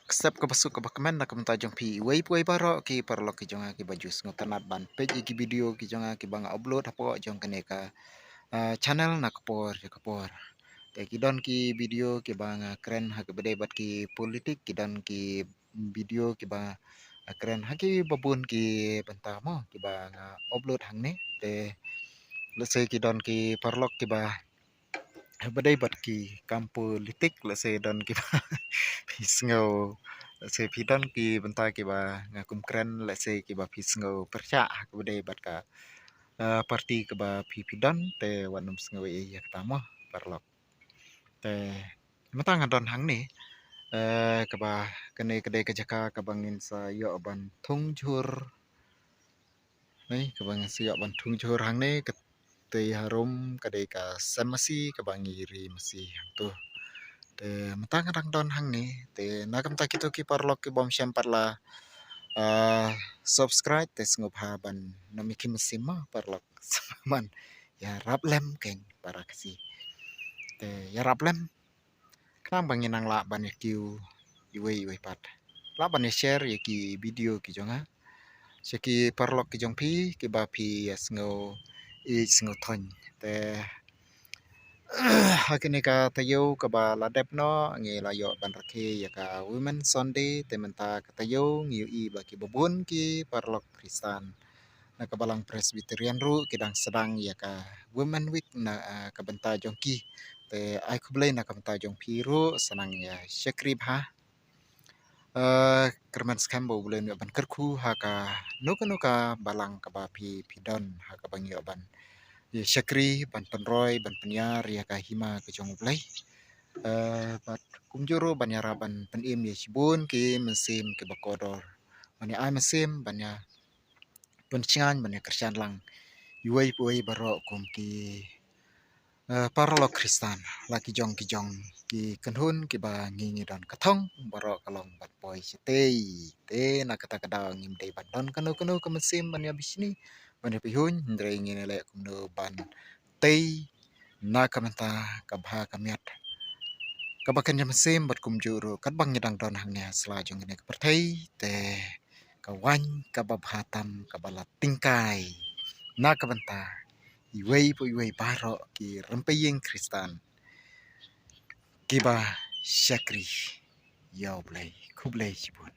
Ksep ka basuk ka bakmen na kamta jong pi way puay baro ki parlo ki jonga ki bajus ngotanat ban page ki video ki jonga ki banga upload hapo jong kene ka channel na kapor te ki don ki video ki banga keren ha ki bede bat ki politik ki don ki video ki ba keren ha ki babun ki banta mo ki banga upload hang ne te let's say ki don ki parlok ki ba badai bat ki kampu litik let's say don ki pisngo let's say pidon ki bentar ki ba ngakum keren let's say ki ba pisngo perca ke badai bat ka parti ke ba pidon te wanum sngo ya ketama parlok te matang adon hang ni ke ba kene kedai ke jaka ke bangin sa yo ban thung jur ni ke bangin sa yo ban thung jur hang ni te harum kedai ka samasi ke bangiri masi hang tu te matang kadang don hang ni te nakam ta kitu ki parlok ki bom syam parla subscribe te sngop haban namiki mesima parlok man ya rablem keng para kasi te ya rablem kenang bangin nang la ban kiu iwe pat la ban share ya ki video ki jonga seki parlok ki jong pi ki ba pi ya sngo i sngo thon te hakini ka tayo ka ba la dep no ngi la yo ban rakhe ya ka women sunday te menta ka tayo ngi i ba ki babun ki parlok kristan na ka balang presbyterian ru kidang sedang ya ka women week na ka benta jong ki te ai ku blai na ka benta jong pi ru senang ya syakrib ha kerman skambo bulan yo ban kerku ha ka nuka balang ka ba pi pidon ha ka bang yo ban ya syakri ban penroy ban penyar ya ka hima ke jong blai bat kumjuro banyara ban penim ya sibun ki mesim ke bakodor banya ai mesim banya pencingan banya kersian lang yuai puai barok kum ki parlo kristan laki jong ki jong ki kenhun ki ba ngingi don kathong barok kalong bat poi sitei te na kata kada ngim dei ban don kanu ke mesim banya bisni banya pihun ndre ngine le kum no ban tei na kamenta kabha kamiat kabakan jam sem bat kum juru kat bang nyedang don hangnya sela jong ne perthai te kawan kababhatam kabala tingkai na kabenta iwei po iwei baro ki rempeyeng kristan kiba syakri yaw blai kublai sibun